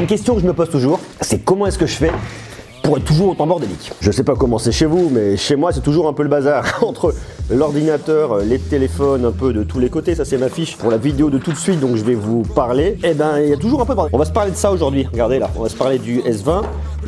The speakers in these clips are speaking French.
une question que je me pose toujours, c'est comment est-ce que je fais pour être toujours autant bordélique. Je sais pas comment c'est chez vous, mais chez moi c'est toujours un peu le bazar entre l'ordinateur, les téléphones, un peu de tous les côtés. Ça c'est ma fiche pour la vidéo de tout de suite, donc je vais vous parler. Et ben il y a toujours un peu de bordel. On va se parler de ça aujourd'hui, regardez là, on va se parler du S20,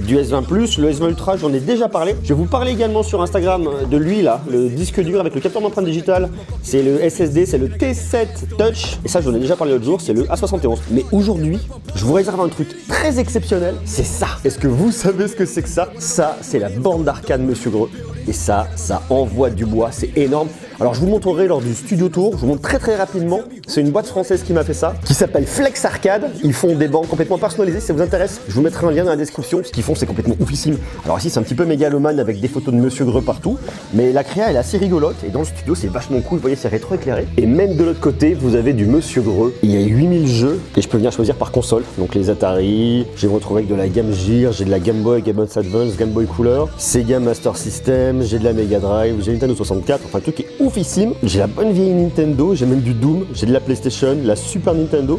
du S20 Plus, le S20 Ultra, j'en ai déjà parlé. Je vais vous parler également sur Instagram de lui là, le disque dur avec le capteur d'empreinte digitale. C'est le SSD, c'est le T7 Touch. Et ça j'en ai déjà parlé l'autre jour, c'est le A71. Mais aujourd'hui, je vous réserve un truc très exceptionnel, c'est ça. Est-ce que vous savez ce que c'est que ça? Ça, c'est la bande d'arcade Monsieur Greux. Et ça envoie du bois, c'est énorme. Alors je vous montrerai lors du studio tour, je vous montre très rapidement. C'est une boîte française qui m'a fait ça, qui s'appelle Flex Arcade. Ils font des bandes complètement personnalisées, si ça vous intéresse. Je vous mettrai un lien dans la description. Ce qu'ils font, c'est complètement oufissime. Alors ici, c'est un petit peu mégalomane avec des photos de Monsieur Greux partout. Mais la créa, elle est assez rigolote. Et dans le studio, c'est vachement cool. Vous voyez, c'est rétro-éclairé. Et même de l'autre côté, vous avez du Monsieur Greux. Il y a 8000 jeux. Et je peux venir choisir par console. Donc les Atari, je vais me retrouver avec de la Game Gear, j'ai de la Game Boy, Game Boy Advance, Game Boy Color, Sega Master System, j'ai de la Mega Drive, j'ai Nintendo 64. Enfin, le truc est oufissime. J'ai la bonne vieille Nintendo, j'ai même du Doom, j'ai de la PlayStation, la Super Nintendo.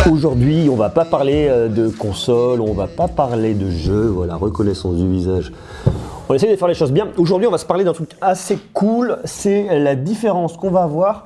Aujourd'hui, on va pas parler de console, on va pas parler de jeux, voilà, reconnaissance du visage. On essaie de faire les choses bien. Aujourd'hui, on va se parler d'un truc assez cool, c'est la différence qu'on va avoir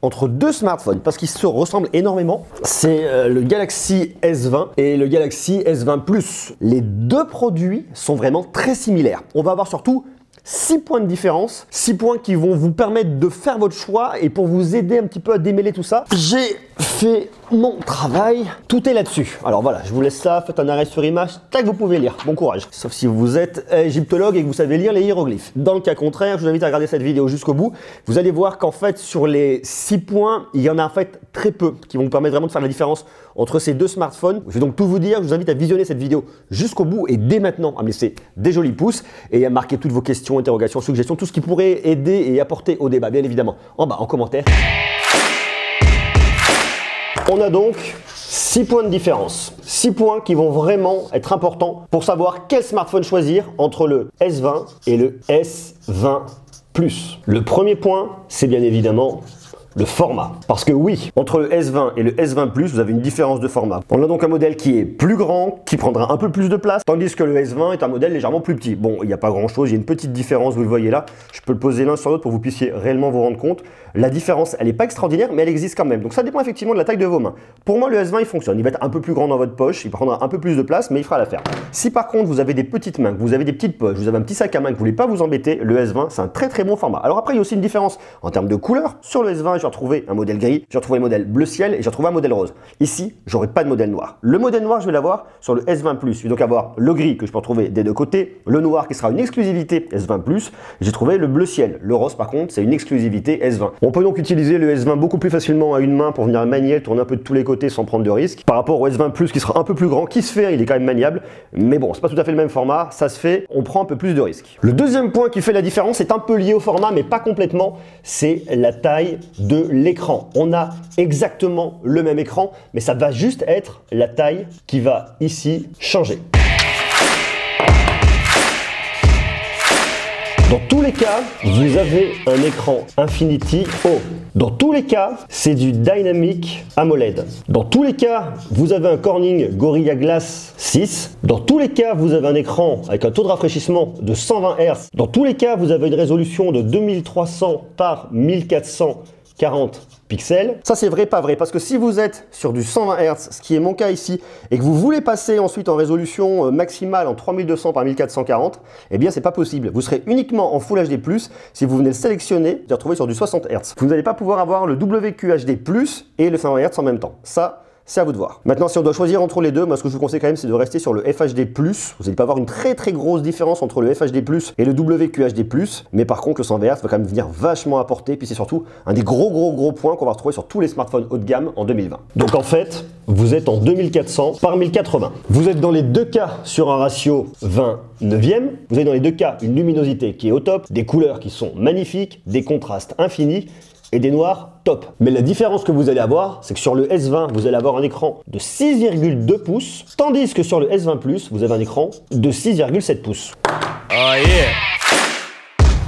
entre deux smartphones, parce qu'ils se ressemblent énormément. C'est le Galaxy S20 et le Galaxy S20 Plus. Les deux produits sont vraiment très similaires. On va avoir surtout 6 points de différence, 6 points qui vont vous permettre de faire votre choix et pour vous aider un petit peu à démêler tout ça, j'ai fait mon travail, tout est là-dessus. Alors voilà, je vous laisse ça, faites un arrêt sur image, tac, vous pouvez lire, bon courage. Sauf si vous êtes égyptologue et que vous savez lire les hiéroglyphes. Dans le cas contraire, je vous invite à regarder cette vidéo jusqu'au bout. Vous allez voir qu'en fait, sur les 6 points, il y en a en fait très peu qui vont vous permettre vraiment de faire la différence entre ces deux smartphones. Je vais donc tout vous dire, je vous invite à visionner cette vidéo jusqu'au bout et dès maintenant à me laisser des jolis pouces et à marquer toutes vos questions, interrogations, suggestions, tout ce qui pourrait aider et apporter au débat, bien évidemment, en bas, en commentaire. On a donc 6 points de différence. 6 points qui vont vraiment être importants pour savoir quel smartphone choisir entre le S20 et le S20 Plus. Le premier point, c'est bien évidemment le format. Parce que oui, entre le S20 et le S20 Plus, vous avez une différence de format. On a donc un modèle qui est plus grand, qui prendra un peu plus de place, tandis que le S20 est un modèle légèrement plus petit. Bon, il n'y a pas grand chose, il y a une petite différence, vous le voyez là. Je peux le poser l'un sur l'autre pour que vous puissiez réellement vous rendre compte. La différence, elle n'est pas extraordinaire, mais elle existe quand même. Donc ça dépend effectivement de la taille de vos mains. Pour moi, le S20, il fonctionne. Il va être un peu plus grand dans votre poche, il prendra un peu plus de place, mais il fera l'affaire. Si par contre, vous avez des petites mains, que vous avez des petites poches, vous avez un petit sac à main, que vous voulez pas vous embêter, le S20, c'est un très bon format. Alors après, il y a aussi une différence en termes de couleur. Sur le S20, je vais retrouver un modèle gris, je vais retrouver un modèle bleu ciel et je vais retrouver un modèle rose. Ici, j'aurai pas de modèle noir. Le modèle noir, je vais l'avoir sur le S20 Plus. Je vais donc avoir le gris que je peux retrouver des deux côtés, le noir qui sera une exclusivité S20 Plus. J'ai trouvé le bleu ciel. Le rose, par contre, c'est une exclusivité S20. On peut donc utiliser le S20 beaucoup plus facilement à une main pour venir manier, tourner un peu de tous les côtés sans prendre de risques. Par rapport au S20 Plus qui sera un peu plus grand, qui se fait, il est quand même maniable. Mais bon, c'est pas tout à fait le même format, ça se fait, on prend un peu plus de risques. Le deuxième point qui fait la différence est un peu lié au format, mais pas complètement, c'est la taille de l'écran. On a exactement le même écran, mais ça va juste être la taille qui va ici changer. Dans tous les cas, vous avez un écran Infinity O. Dans tous les cas, c'est du Dynamic AMOLED. Dans tous les cas, vous avez un Corning Gorilla Glass 6. Dans tous les cas, vous avez un écran avec un taux de rafraîchissement de 120 Hz. Dans tous les cas, vous avez une résolution de 2300 par 1440 pixels. Ça c'est vrai, pas vrai, parce que si vous êtes sur du 120 Hz, ce qui est mon cas ici, et que vous voulez passer ensuite en résolution maximale en 3200 par 1440, eh bien c'est pas possible. Vous serez uniquement en Full HD+, si vous venez le sélectionner, vous retrouver sur du 60 Hz. Vous n'allez pas pouvoir avoir le WQHD+, et le 120 Hz en même temps. Ça, c'est à vous de voir. Maintenant, si on doit choisir entre les deux, moi ce que je vous conseille quand même, c'est de rester sur le FHD+. Vous n'allez pas avoir une très grosse différence entre le FHD+, et le WQHD+, mais par contre le 120 Hz va quand même venir vachement apporter, puis c'est surtout un des gros points qu'on va retrouver sur tous les smartphones haut de gamme en 2020. Donc en fait, vous êtes en 2400 par 1080. Vous êtes dans les deux cas sur un ratio 20/9. Vous avez dans les deux cas une luminosité qui est au top, des couleurs qui sont magnifiques, des contrastes infinis, et des noirs top. Mais la différence que vous allez avoir, c'est que sur le S20, vous allez avoir un écran de 6,2 pouces, tandis que sur le S20 Plus, vous avez un écran de 6,7 pouces. Oh yeah!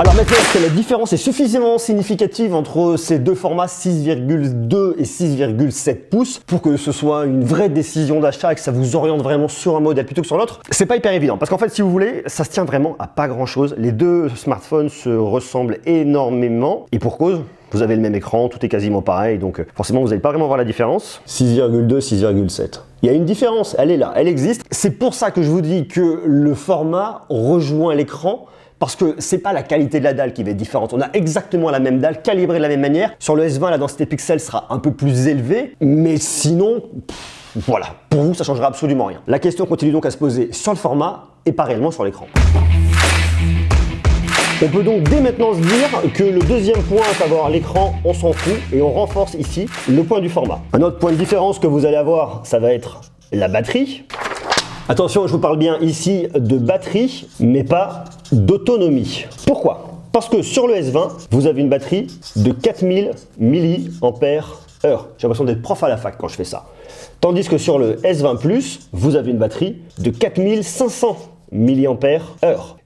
Alors maintenant que la différence est suffisamment significative entre ces deux formats 6,2 et 6,7 pouces pour que ce soit une vraie décision d'achat et que ça vous oriente vraiment sur un modèle plutôt que sur l'autre, c'est pas hyper évident parce qu'en fait si vous voulez, ça se tient vraiment à pas grand chose. Les deux smartphones se ressemblent énormément et pour cause, vous avez le même écran, tout est quasiment pareil, donc forcément vous n'allez pas vraiment voir la différence. 6,2, 6,7. Il y a une différence, elle est là, elle existe. C'est pour ça que je vous dis que le format rejoint l'écran. Parce que c'est pas la qualité de la dalle qui va être différente. On a exactement la même dalle, calibrée de la même manière. Sur le S20, la densité pixels sera un peu plus élevée, mais sinon, voilà, pour vous, ça changera absolument rien. La question continue donc à se poser sur le format et pas réellement sur l'écran. On peut donc dès maintenant se dire que le deuxième point, à savoir l'écran, on s'en fout et on renforce ici le point du format. Un autre point de différence que vous allez avoir, ça va être la batterie. Attention, je vous parle bien ici de batterie, mais pas d'autonomie. Pourquoi? Parce que sur le S20, vous avez une batterie de 4000 mAh. J'ai l'impression d'être prof à la fac quand je fais ça. Tandis que sur le S20 Plus, vous avez une batterie de 4500 mAh.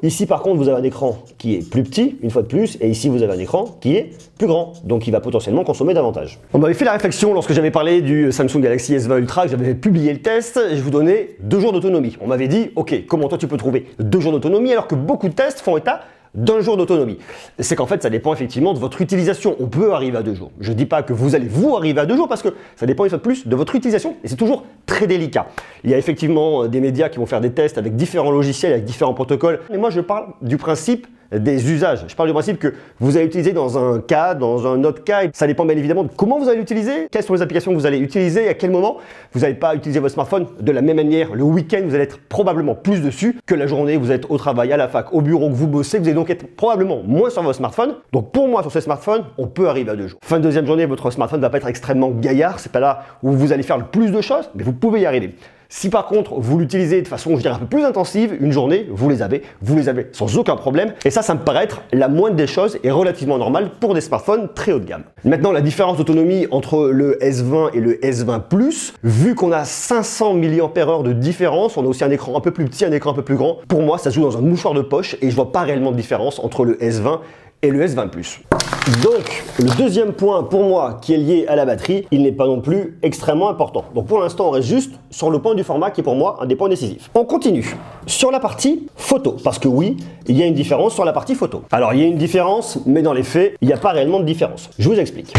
Ici par contre vous avez un écran qui est plus petit une fois de plus et ici vous avez un écran qui est plus grand donc il va potentiellement consommer davantage. On m'avait fait la réflexion lorsque j'avais parlé du Samsung Galaxy S20 Ultra, que j'avais publié le test et je vous donnais 2 jours d'autonomie. On m'avait dit ok, comment toi tu peux trouver 2 jours d'autonomie alors que beaucoup de tests font état d'un jour d'autonomie. C'est qu'en fait ça dépend effectivement de votre utilisation. On peut arriver à 2 jours. Je ne dis pas que vous allez vous arriver à 2 jours parce que ça dépend une fois de plus de votre utilisation et c'est toujours très délicat. Il y a effectivement des médias qui vont faire des tests avec différents logiciels, avec différents protocoles. Mais moi je parle du principe des usages. Je parle du principe que vous allez utiliser dans un cas, dans un autre cas, et ça dépend bien évidemment de comment vous allez l'utiliser, quelles sont les applications que vous allez utiliser, et à quel moment. Vous n'allez pas utiliser votre smartphone de la même manière. Le week-end, vous allez être probablement plus dessus que la journée, vous êtes au travail, à la fac, au bureau, que vous bossez, vous allez donc être probablement moins sur votre smartphone. Donc pour moi, sur ce smartphone, on peut arriver à 2 jours. Fin de deuxième journée, votre smartphone ne va pas être extrêmement gaillard, c'est pas là où vous allez faire le plus de choses, mais vous pouvez y arriver. Si par contre vous l'utilisez de façon, je dirais, un peu plus intensive, une journée, vous les avez sans aucun problème. Et ça me paraît être la moindre des choses et relativement normale pour des smartphones très haut de gamme. Maintenant, la différence d'autonomie entre le S20 et le S20 Plus, vu qu'on a 500 mAh de différence, on a aussi un écran un peu plus petit, un écran un peu plus grand. Pour moi, ça se joue dans un mouchoir de poche et je vois pas réellement de différence entre le S20 et le S20 Plus. Donc, le deuxième point pour moi qui est lié à la batterie, il n'est pas non plus extrêmement important. Donc pour l'instant, on reste juste sur le point du format qui est pour moi un des points décisifs. On continue sur la partie photo, parce que oui, il y a une différence sur la partie photo. Alors il y a une différence, mais dans les faits, il n'y a pas réellement de différence. Je vous explique.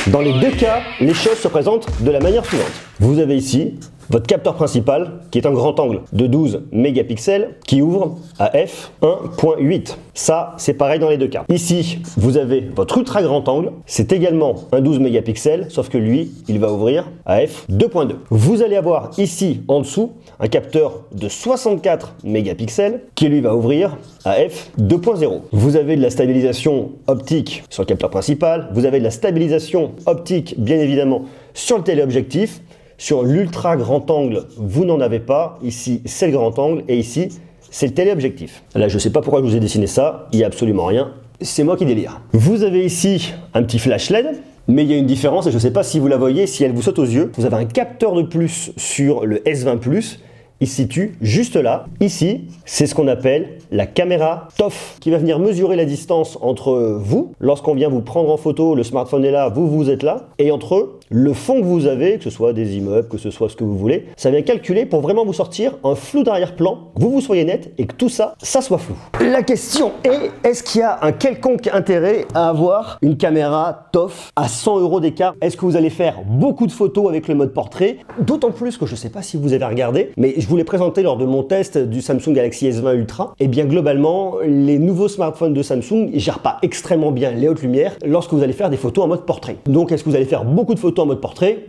Dans les deux cas, les choses se présentent de la manière suivante. Vous avez ici votre capteur principal qui est un grand angle de 12 mégapixels qui ouvre à f1.8. Ça, c'est pareil dans les deux cas. Ici, vous avez votre ultra grand angle. C'est également un 12 mégapixels, sauf que lui, il va ouvrir à f2.2. Vous allez avoir ici, en dessous, un capteur de 64 mégapixels qui lui va ouvrir à f2.0. Vous avez de la stabilisation optique sur le capteur principal. Vous avez de la stabilisation optique, bien évidemment, sur le téléobjectif. Sur l'ultra grand angle, vous n'en avez pas. Ici, c'est le grand angle et ici, c'est le téléobjectif. Là, je ne sais pas pourquoi je vous ai dessiné ça. Il n'y a absolument rien. C'est moi qui délire. Vous avez ici un petit flash LED. Mais il y a une différence et je ne sais pas si vous la voyez, si elle vous saute aux yeux. Vous avez un capteur de plus sur le S20 Plus. Il se situe juste là. Ici, c'est ce qu'on appelle la caméra TOF qui va venir mesurer la distance entre vous, lorsqu'on vient vous prendre en photo, le smartphone est là, vous êtes là, et entre le fond que vous avez, que ce soit des immeubles, que ce soit ce que vous voulez, ça vient calculer pour vraiment vous sortir un flou d'arrière-plan, que vous soyez net et que tout ça, ça soit flou. La question est, est-ce qu'il y a un quelconque intérêt à avoir une caméra TOF à 100 € d'écart? Est-ce que vous allez faire beaucoup de photos avec le mode portrait? D'autant plus que je ne sais pas si vous avez regardé, mais je vous l'ai présenté lors de mon test du Samsung Galaxy S20 Ultra. Et bien globalement, les nouveaux smartphones de Samsung ne gèrent pas extrêmement bien les hautes lumières lorsque vous allez faire des photos en mode portrait. Donc est-ce que vous allez faire beaucoup de photos en mode portrait?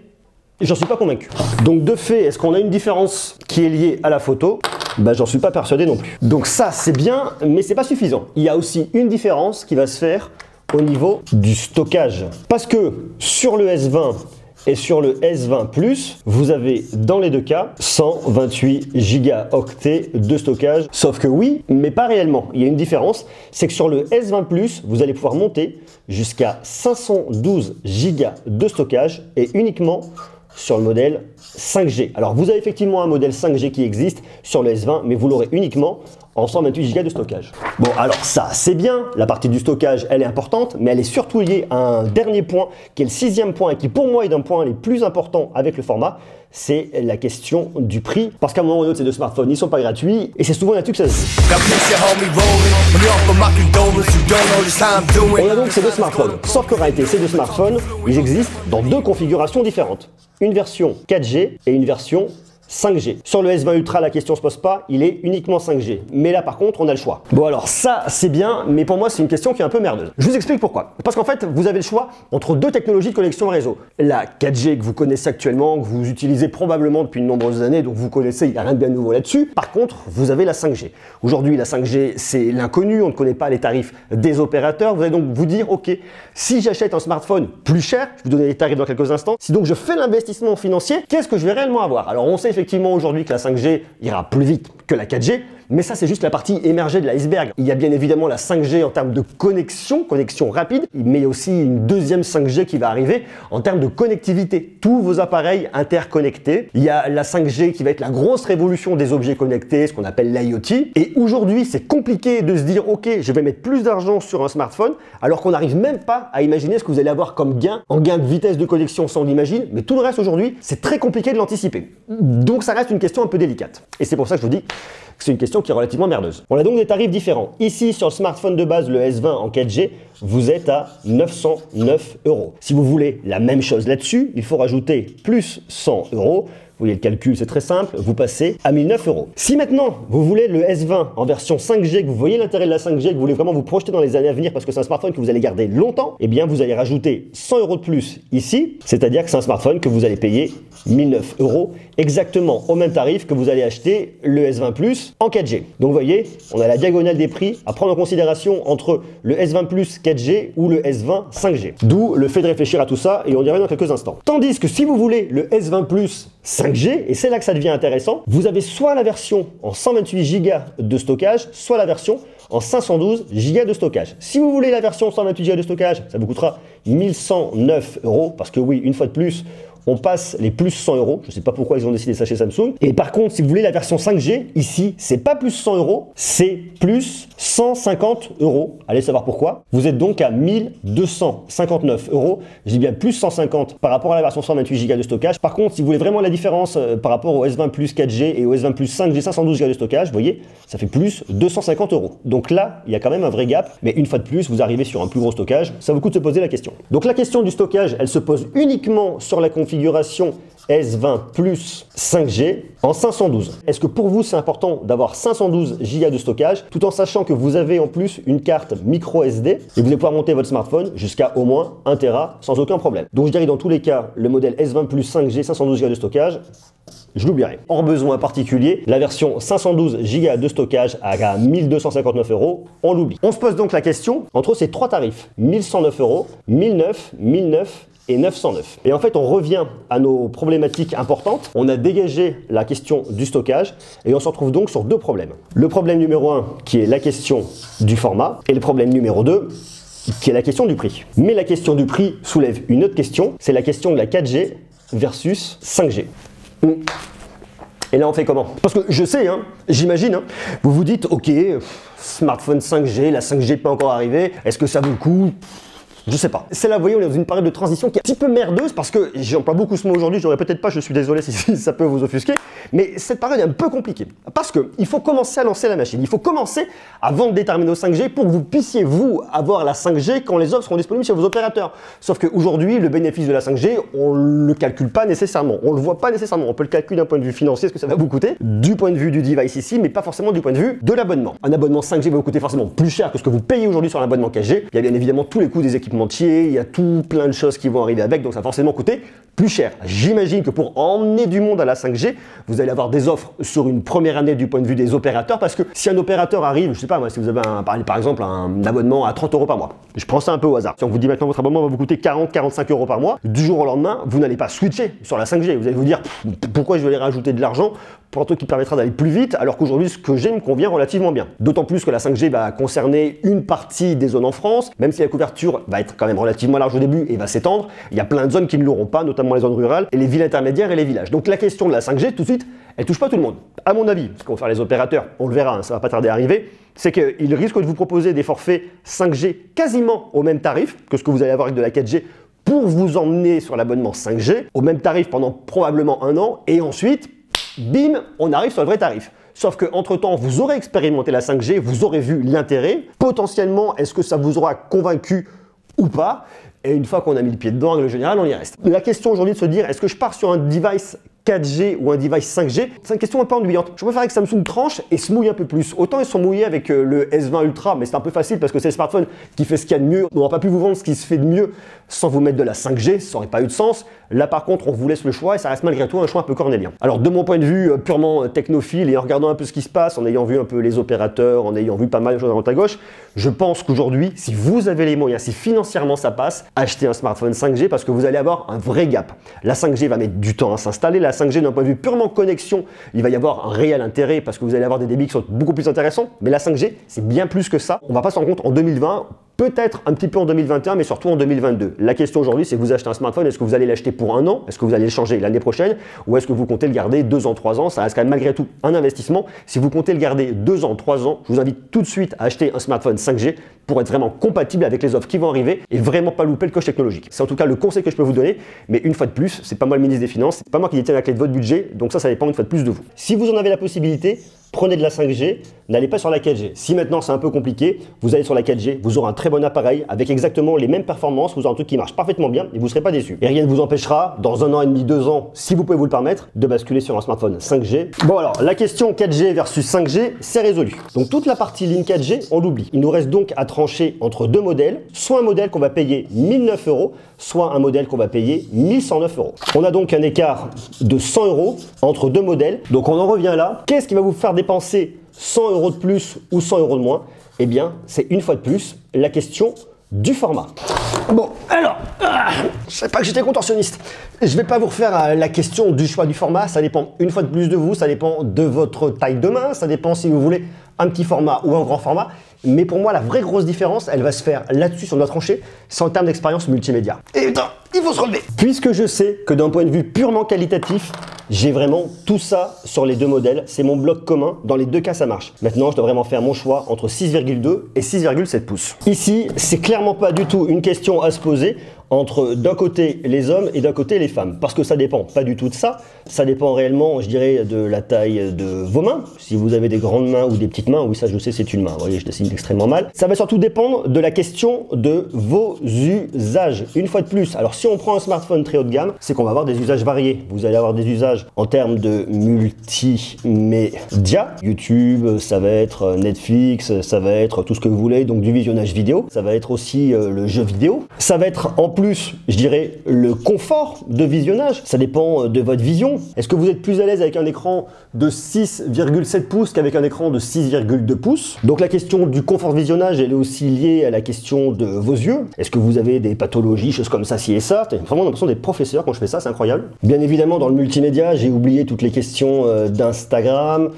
J'en suis pas convaincu. Donc de fait, est-ce qu'on a une différence qui est liée à la photo? Bah j'en suis pas persuadé non plus. Donc ça c'est bien, mais c'est pas suffisant. Il y a aussi une différence qui va se faire au niveau du stockage. Parce que sur le S20 et sur le S20 Plus, vous avez dans les deux cas 128 gigaoctets de stockage. Sauf que oui, mais pas réellement. Il y a une différence, c'est que sur le S20 Plus, vous allez pouvoir monter jusqu'à 512 gigas de stockage et uniquement sur le modèle 5G. Alors vous avez effectivement un modèle 5G qui existe sur le S20, mais vous l'aurez uniquement en 128 Go de stockage. Bon, alors ça, c'est bien, la partie du stockage, elle est importante, mais elle est surtout liée à un dernier point, qui est le 6e point, et qui pour moi est d'un point les plus importants avec le format, c'est la question du prix. Parce qu'à un moment ou l'autre, ces deux smartphones, ils ne sont pas gratuits, et c'est souvent là-dessus que ça se joue. On a donc ces deux smartphones. Sauf qu'en réalité, ces deux smartphones, ils existent dans deux configurations différentes. Une version 4G et une version 5G. Sur le S20 Ultra, la question se pose pas, il est uniquement 5G. Mais là, par contre, on a le choix. Bon, alors ça, c'est bien, mais pour moi, c'est une question qui est un peu merdeuse. Je vous explique pourquoi. Parce qu'en fait, vous avez le choix entre deux technologies de connexion réseau. La 4G que vous connaissez actuellement, que vous utilisez probablement depuis de nombreuses années, donc vous connaissez, il n'y a rien de bien nouveau là-dessus. Par contre, vous avez la 5G. Aujourd'hui, la 5G, c'est l'inconnu, on ne connaît pas les tarifs des opérateurs. Vous allez donc vous dire, ok, si j'achète un smartphone plus cher, je vais vous donner les tarifs dans quelques instants, si donc je fais l'investissement financier, qu'est-ce que je vais réellement avoir? Alors, on sait effectivement aujourd'hui que la 5G ira plus vite que la 4G, mais ça c'est juste la partie émergée de l'iceberg. Il y a bien évidemment la 5G en termes de connexion rapide, mais il y a aussi une deuxième 5G qui va arriver en termes de connectivité. Tous vos appareils interconnectés. Il y a la 5G qui va être la grosse révolution des objets connectés, ce qu'on appelle l'IoT. Et aujourd'hui, c'est compliqué de se dire, ok, je vais mettre plus d'argent sur un smartphone, alors qu'on n'arrive même pas à imaginer ce que vous allez avoir comme gain, en gain de vitesse de connexion, ça on l'imagine, mais tout le reste aujourd'hui, c'est très compliqué de l'anticiper. Donc ça reste une question un peu délicate. Et c'est pour ça que je vous dis que c'est une question qui est relativement merdeuse. On a donc des tarifs différents. Ici, sur le smartphone de base, le S20 en 4G, vous êtes à 909 €. Si vous voulez la même chose là-dessus, il faut rajouter plus 100 €. Vous voyez le calcul, c'est très simple, vous passez à 1009 €. Si maintenant, vous voulez le S20 en version 5G, que vous voyez l'intérêt de la 5G, que vous voulez vraiment vous projeter dans les années à venir parce que c'est un smartphone que vous allez garder longtemps, eh bien vous allez rajouter 100 € de plus ici, c'est-à-dire que c'est un smartphone que vous allez payer 1009 € exactement au même tarif que vous allez acheter le S20 Plus en 4G. Donc vous voyez, on a la diagonale des prix à prendre en considération entre le S20 Plus 4G ou le S20 5G. D'où le fait de réfléchir à tout ça et on y revient dans quelques instants. Tandis que si vous voulez le S20 Plus 5G, et c'est là que ça devient intéressant, vous avez soit la version en 128 Go de stockage, soit la version en 512 Go de stockage. Si vous voulez la version 128 Go de stockage, ça vous coûtera 1109 € parce que oui, une fois de plus, on passe les plus 100 €. Je ne sais pas pourquoi ils ont décidé ça chez Samsung. Et par contre, si vous voulez la version 5G, ici, c'est pas plus 100 €, c'est plus 150 €. Allez savoir pourquoi. Vous êtes donc à 1259 €. Je dis bien plus 150 par rapport à la version 128 Go de stockage. Par contre, si vous voulez vraiment la différence par rapport au S20 Plus 4G et au S20 Plus 5G 512 Go de stockage, vous voyez, ça fait plus 250 €. Donc là, il y a quand même un vrai gap. Mais une fois de plus, vous arrivez sur un plus gros stockage. Ça vaut le coup de se poser la question. Donc la question du stockage, elle se pose uniquement sur la configuration S20 Plus 5G en 512. Est-ce que pour vous c'est important d'avoir 512 Go de stockage tout en sachant que vous avez en plus une carte micro SD et vous allez pouvoir monter votre smartphone jusqu'à au moins 1 Tera sans aucun problème. Donc je dirais dans tous les cas le modèle S20 Plus 5G 512 Go de stockage, je l'oublierai. Hors besoin particulier, la version 512 Go de stockage à 1259 €, on l'oublie. On se pose donc la question entre ces trois tarifs, 1109 €, 1009, 1009 et 909. Et en fait, on revient à nos problématiques importantes. On a dégagé la question du stockage et on se retrouve donc sur deux problèmes. Le problème numéro 1 qui est la question du format et le problème numéro 2 qui est la question du prix. Mais la question du prix soulève une autre question, c'est la question de la 4G versus 5G. Et là, on fait comment? Parce que je sais, hein, j'imagine, hein, vous vous dites, ok, smartphone 5G, la 5G n'est pas encore arrivée, est-ce que ça vaut le coup? Je sais pas. C'est là, vous voyez, on est dans une période de transition qui est un petit peu merdeuse parce que j'emploie beaucoup ce mot aujourd'hui, j'aurais peut-être pas, je suis désolé si ça peut vous offusquer, mais cette période est un peu compliquée parce que il faut commencer à lancer la machine, il faut commencer à vendre des terminaux 5G pour que vous puissiez, vous, avoir la 5G quand les offres seront disponibles chez vos opérateurs. Sauf qu'aujourd'hui, le bénéfice de la 5G, on le calcule pas nécessairement, on le voit pas nécessairement, on peut le calculer d'un point de vue financier, ce que ça va vous coûter, du point de vue du device ici, mais pas forcément du point de vue de l'abonnement. Un abonnement 5G va vous coûter forcément plus cher que ce que vous payez aujourd'hui sur l'abonnement 4G. Il y a bien évidemment tous les coûts des équipements, il y a tout plein de choses qui vont arriver avec, donc ça va forcément coûter plus cher. J'imagine que pour emmener du monde à la 5G, vous allez avoir des offres sur une première année du point de vue des opérateurs, parce que si un opérateur arrive, je sais pas moi, si vous avez par exemple un abonnement à 30 € par mois, je prends ça un peu au hasard. Si on vous dit maintenant votre abonnement va vous coûter 40-45 € par mois, du jour au lendemain, vous n'allez pas switcher sur la 5G. Vous allez vous dire pourquoi je vais aller rajouter de l'argent pour un truc qui permettra d'aller plus vite, alors qu'aujourd'hui ce que j'ai me convient relativement bien. D'autant plus que la 5G va concerner une partie des zones en France, même si la couverture va être quand même relativement large au début et va s'étendre, il y a plein de zones qui ne l'auront pas, notamment les zones rurales et les villes intermédiaires et les villages. Donc la question de la 5G, tout de suite, elle touche pas tout le monde. À mon avis, ce qu'ont faire les opérateurs, on le verra, hein, ça va pas tarder à arriver, c'est qu'ils risquent de vous proposer des forfaits 5G quasiment au même tarif que ce que vous allez avoir avec de la 4G pour vous emmener sur l'abonnement 5G, au même tarif pendant probablement un an, et ensuite, bim, on arrive sur le vrai tarif. Sauf qu'entre-temps, vous aurez expérimenté la 5G, vous aurez vu l'intérêt. Potentiellement, est-ce que ça vous aura convaincu ou pas? Et une fois qu'on a mis le pied dedans, en règle générale, on y reste. La question aujourd'hui de se dire, est-ce que je pars sur un device 4G ou un device 5G, c'est une question un peu ennuyante. Je préfère que Samsung tranche et se mouille un peu plus. Autant ils sont mouillés avec le S20 Ultra, mais c'est un peu facile parce que c'est le smartphone qui fait ce qu'il y a de mieux. On n'aura pas pu vous vendre ce qui se fait de mieux sans vous mettre de la 5G, ça n'aurait pas eu de sens. Là par contre, on vous laisse le choix et ça reste malgré tout un choix un peu cornélien. Alors de mon point de vue purement technophile et en regardant un peu ce qui se passe, en ayant vu un peu les opérateurs, en ayant vu pas mal de choses à droite à gauche, je pense qu'aujourd'hui, si vous avez les moyens, si financièrement ça passe, achetez un smartphone 5G parce que vous allez avoir un vrai gap. La 5G va mettre du temps à s'installer. La 5G d'un point de vue purement connexion, il va y avoir un réel intérêt parce que vous allez avoir des débits qui sont beaucoup plus intéressants. Mais la 5G, c'est bien plus que ça. On va pas s'en rendre compte en 2020. Peut-être un petit peu en 2021, mais surtout en 2022. La question aujourd'hui, c'est vous achetez un smartphone, est-ce que vous allez l'acheter pour un an? Est-ce que vous allez le changer l'année prochaine? Ou est-ce que vous comptez le garder 2 ans, 3 ans? Ça reste quand même malgré tout un investissement. Si vous comptez le garder 2 ans, 3 ans, je vous invite tout de suite à acheter un smartphone 5G pour être vraiment compatible avec les offres qui vont arriver et vraiment pas louper le coche technologique. C'est en tout cas le conseil que je peux vous donner, mais une fois de plus, c'est pas moi le ministre des Finances, c'est pas moi qui détiens la clé de votre budget, donc ça dépend une fois de plus de vous. Si vous en avez la possibilité, prenez de la 5G, n'allez pas sur la 4G. Si maintenant c'est un peu compliqué, vous allez sur la 4G, vous aurez un très bon appareil avec exactement les mêmes performances, vous aurez un truc qui marche parfaitement bien et vous ne serez pas déçu. Et rien ne vous empêchera, dans 1 an et demi, 2 ans, si vous pouvez vous le permettre, de basculer sur un smartphone 5G. Bon alors, la question 4G versus 5G, c'est résolu. Donc toute la partie ligne 4G, on l'oublie. Il nous reste donc à trancher entre 2 modèles, soit un modèle qu'on va payer 1009 €, soit un modèle qu'on va payer 1109 €. On a donc un écart de 100 € entre 2 modèles. Donc on en revient là. Qu'est-ce qui va vous faire dépenser 100 € de plus ou 100 € de moins? Eh bien, c'est une fois de plus la question du format. Bon, alors, je sais pas que j'étais contorsionniste. Je vais pas vous refaire la question du choix du format. Ça dépend une fois de plus de vous, ça dépend de votre taille de main, ça dépend si vous voulez un petit format ou un grand format. Mais pour moi, la vraie grosse différence, elle va se faire là-dessus sur notre tranchée, c'est en termes d'expérience multimédia. Et putain, il faut se relever. Puisque je sais que d'un point de vue purement qualitatif, j'ai vraiment tout ça sur les 2 modèles. C'est mon bloc commun. Dans les 2 cas, ça marche. Maintenant, je dois vraiment faire mon choix entre 6,2 et 6,7 pouces. Ici, c'est clairement pas du tout une question à se poser entre d'un côté les hommes et d'un côté les femmes. Parce que ça dépend pas du tout de ça. Ça dépend réellement, je dirais, de la taille de vos mains. Si vous avez des grandes mains ou des petites mains, oui, ça je sais, c'est une main. Vous voyez, je dessine extrêmement mal. Ça va surtout dépendre de la question de vos usages. Une fois de plus, alors si on prend un smartphone très haut de gamme, c'est qu'on va avoir des usages variés. Vous allez avoir des usages en termes de multimédia. YouTube, ça va être Netflix, ça va être tout ce que vous voulez, donc du visionnage vidéo. Ça va être aussi le jeu vidéo. Ça va être en plus, je dirais, le confort de visionnage. Ça dépend de votre vision. Est-ce que vous êtes plus à l'aise avec un écran de 6,7 pouces qu'avec un écran de 6,2 pouces? Donc la question du confort de visionnage, elle est aussi liée à la question de vos yeux. Est-ce que vous avez des pathologies, choses comme ça, ci et ça? J'ai vraiment l'impression d'être professeur quand je fais ça, c'est incroyable. Bien évidemment, dans le multimédia, j'ai oublié toutes les questions d'Instagram,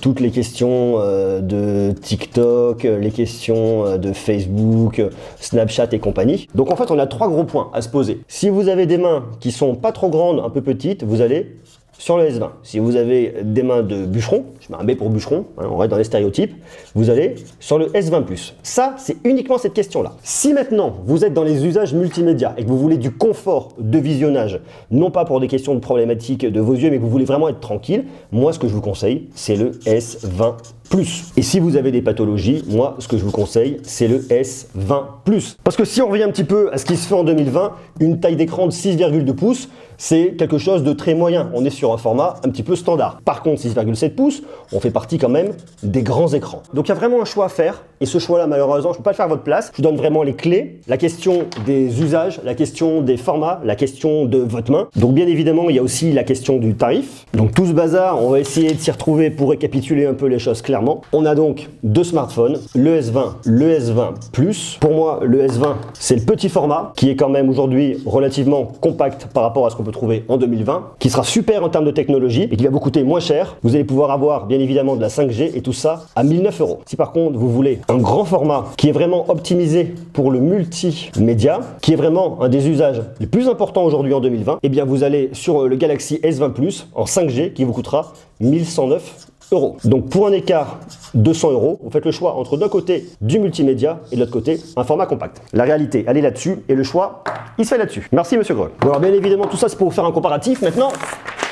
toutes les questions de TikTok, les questions de Facebook, Snapchat et compagnie. Donc en fait, on a 3 gros points à se poser. Si vous avez des mains qui sont pas trop grandes, un peu petites, vous allez sur le S20. Si vous avez des mains de bûcheron, je mets un B pour bûcheron, hein, on reste dans les stéréotypes, vous allez sur le S20 Plus. Ça, c'est uniquement cette question-là. Si maintenant, vous êtes dans les usages multimédia et que vous voulez du confort de visionnage, non pas pour des questions de problématiques de vos yeux, mais que vous voulez vraiment être tranquille, moi, ce que je vous conseille, c'est le S20 Plus. Et si vous avez des pathologies, moi, ce que je vous conseille, c'est le S20 Plus. Parce que si on revient un petit peu à ce qui se fait en 2020, une taille d'écran de 6,2 pouces, c'est quelque chose de très moyen. On est sur un format un petit peu standard. Par contre, 6,7 pouces, on fait partie quand même des grands écrans. Donc il y a vraiment un choix à faire. Et ce choix-là, malheureusement, je ne peux pas le faire à votre place. Je vous donne vraiment les clés, la question des usages, la question des formats, la question de votre main. Donc bien évidemment, il y a aussi la question du tarif. Donc tout ce bazar, on va essayer de s'y retrouver pour récapituler un peu les choses claires. clairement. On a donc deux smartphones, le S20, le S20 Plus. Pour moi, le S20, c'est le petit format qui est quand même aujourd'hui relativement compact par rapport à ce qu'on peut trouver en 2020, qui sera super en termes de technologie et qui va vous coûter moins cher. Vous allez pouvoir avoir bien évidemment de la 5G et tout ça à 1009 €. Si par contre vous voulez un grand format qui est vraiment optimisé pour le multimédia, qui est vraiment un des usages les plus importants aujourd'hui en 2020, eh bien vous allez sur le Galaxy S20 Plus en 5G qui vous coûtera 1109 €. Donc pour un écart 200 €, vous faites le choix entre d'un côté du multimédia et de l'autre côté un format compact. La réalité, elle est là-dessus et le choix, il se fait là-dessus. Merci Monsieur Greux. Bon, alors bien évidemment tout ça c'est pour vous faire un comparatif. Maintenant,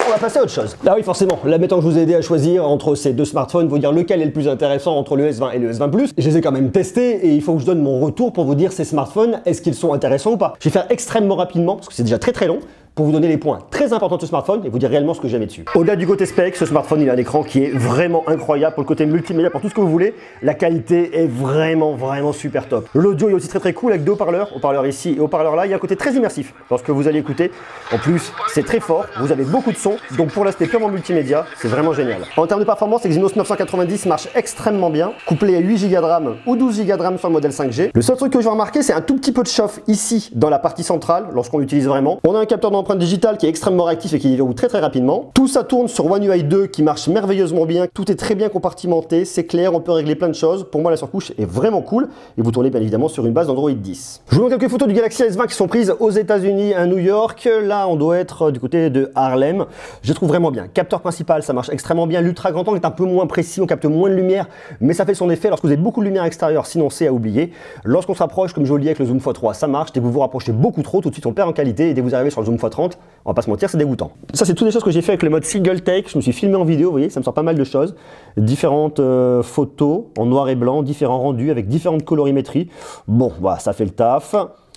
on va passer à autre chose. Là oui forcément, là maintenant que je vous ai aidé à choisir entre ces deux smartphones, vous dire lequel est le plus intéressant entre le S20 et le S20 Plus, je les ai quand même testés et il faut que je donne mon retour pour vous dire ces smartphones, est-ce qu'ils sont intéressants ou pas. Je vais faire extrêmement rapidement parce que c'est déjà très long, pour vous donner les points très importants de ce smartphone et vous dire réellement ce que j'aime dessus. Au-delà du côté spec, ce smartphone il a un écran qui est vraiment incroyable pour le côté multimédia, pour tout ce que vous voulez. La qualité est vraiment super top. L'audio est aussi très cool avec deux haut-parleurs ici et haut-parleurs là. Il y a un côté très immersif lorsque vous allez écouter. En plus, c'est très fort, vous avez beaucoup de sons. Donc pour l'aspect purement multimédia, c'est vraiment génial. En termes de performance, Exynos 990 marche extrêmement bien, couplé à 8 Go de RAM ou 12 Go de RAM sur le modèle 5G. Le seul truc que je vais remarquer, c'est un tout petit peu de chauffe ici dans la partie centrale lorsqu'on l'utilise vraiment. On a un capteur d'empreinte digitale qui est extrêmement réactif et qui déverrouille très rapidement. Tout ça tourne sur One UI 2 qui marche merveilleusement bien. Tout est très bien compartimenté, c'est clair, on peut régler plein de choses. Pour moi, la surcouche est vraiment cool et vous tournez bien évidemment sur une base d'Android 10. Je vous montre quelques photos du Galaxy S20 qui sont prises aux États-Unis, à New York. Là, on doit être du côté de Harlem. Je les trouve vraiment bien. Capteur principal, ça marche extrêmement bien. L'ultra grand angle est un peu moins précis, on capte moins de lumière, mais ça fait son effet lorsque vous avez beaucoup de lumière extérieure, sinon c'est à oublier. Lorsqu'on s'approche, comme je vous le dis avec le zoom x3, ça marche. Dès que vous vous rapprochez beaucoup trop, tout de suite on perd en qualité et dès que vous arrivez sur le zoom x30, on va pas se mentir, c'est dégoûtant. Ça, c'est toutes les choses que j'ai fait avec le mode single take. Je me suis filmé en vidéo, vous voyez, ça me sort pas mal de choses. Différentes photos en noir et blanc, différents rendus avec différentes colorimétries. Bon, voilà, ça fait le taf.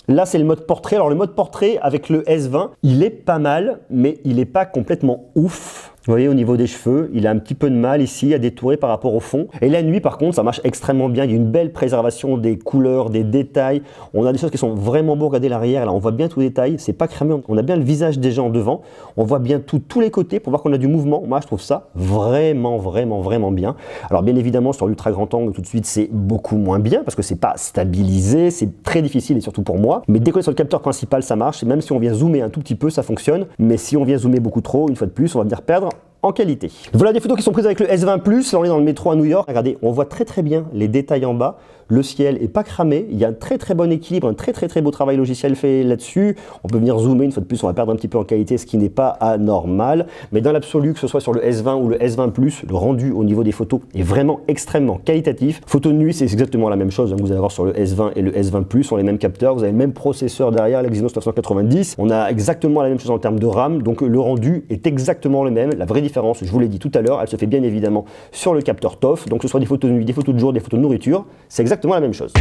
Là, c'est le mode portrait. Alors, le mode portrait avec le S20, il est pas mal, mais il n'est pas complètement ouf. Vous voyez, au niveau des cheveux, il a un petit peu de mal ici à détourer par rapport au fond. Et la nuit, par contre, ça marche extrêmement bien. Il y a une belle préservation des couleurs, des détails. On a des choses qui sont vraiment beaux. Regardez l'arrière, là, on voit bien tous les détails. C'est pas cramé. On a bien le visage des gens devant. On voit bien tous les côtés pour voir qu'on a du mouvement. Moi, je trouve ça vraiment bien. Alors, bien évidemment, sur l'ultra grand angle, tout de suite, c'est beaucoup moins bien parce que c'est pas stabilisé. C'est très difficile et surtout pour moi. Mais dès qu'on est sur le capteur principal, ça marche. Et même si on vient zoomer un tout petit peu, ça fonctionne. Mais si on vient zoomer beaucoup trop, une fois de plus, on va venir perdre en qualité. Voilà des photos qui sont prises avec le S20 Plus. Là, on est dans le métro à New York. Regardez, on voit très bien les détails en bas. Le ciel est pas cramé. Il y a un très bon équilibre, un très beau travail logiciel fait là-dessus. On peut venir zoomer une fois de plus, on va perdre un petit peu en qualité, ce qui n'est pas anormal. Mais dans l'absolu, que ce soit sur le S20 ou le S20 Plus, le rendu au niveau des photos est vraiment extrêmement qualitatif. Photo de nuit, c'est exactement la même chose. Vous allez avoir sur le S20 et le S20 Plus, on a les mêmes capteurs. Vous avez le même processeur derrière, l'Exynos 990. On a exactement la même chose en termes de RAM. Donc le rendu est exactement le même. La vraie différence, je vous l'ai dit tout à l'heure, elle se fait bien évidemment sur le capteur TOF. Donc que ce soit des photos de nuit, des photos de jour, des photos de nourriture, c'est exactement la même chose.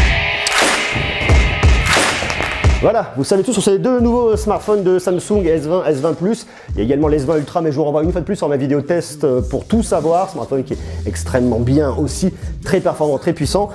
Voilà, vous savez tout sur ces deux nouveaux smartphones de Samsung S20, S20 Plus. Il y a également les S20 Ultra, mais je vous renvoie une fois de plus sur ma vidéo test pour tout savoir. Smartphone qui est extrêmement bien aussi, très performant, très puissant.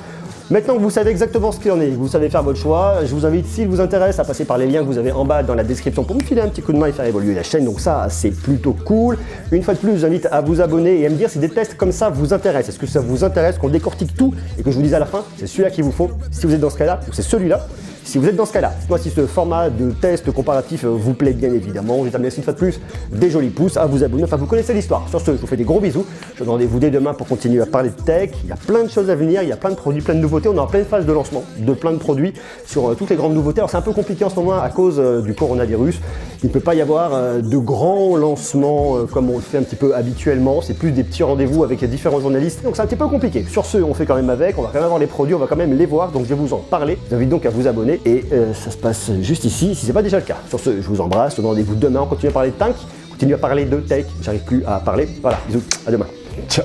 Maintenant que vous savez exactement ce qu'il en est, vous savez faire votre choix, je vous invite, s'il vous intéresse, à passer par les liens que vous avez en bas dans la description pour me filer un petit coup de main et faire évoluer la chaîne. Donc ça, c'est plutôt cool. Une fois de plus, je vous invite à vous abonner et à me dire si des tests comme ça vous intéressent. Est-ce que ça vous intéresse qu'on décortique tout et que je vous dise à la fin, c'est celui-là qu'il vous faut, si vous êtes dans ce cas-là, ou c'est celui-là. Si vous êtes dans ce cas-là, dites-moi si ce format de test comparatif vous plaît bien évidemment. Je vous invite une fois de plus des jolis pouces, à vous abonner, enfin vous connaissez l'histoire. Sur ce, je vous fais des gros bisous. Je vous donne rendez-vous dès demain pour continuer à parler de tech. Il y a plein de choses à venir, il y a plein de produits, plein de nouveautés. On est en pleine phase de lancement de plein de produits sur toutes les grandes nouveautés. Alors c'est un peu compliqué en ce moment à cause du coronavirus. Il ne peut pas y avoir de grands lancements comme on le fait un petit peu habituellement. C'est plus des petits rendez-vous avec différents journalistes. Donc c'est un petit peu compliqué. Sur ce, on fait quand même avec. On va quand même avoir les produits, on va quand même les voir. Donc je vais vous en parler. Je vous invite donc à vous abonner et ça se passe juste ici, si c'est pas déjà le cas. Sur ce, je vous embrasse. Je vous donne rendez-vous demain. On continue à parler de tank, on continue à parler de tech. J'arrive plus à parler. Voilà, bisous. À demain. Ciao.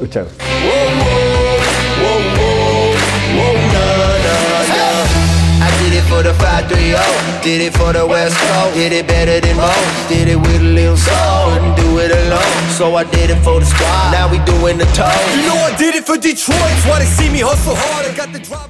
For the 530, did it for the West Coast, did it better than most, did it with a little soul, couldn't do it alone, so I did it for the squad, now we doing the toes. You know I did it for Detroit, that's why they see me hustle hard, I got the drive.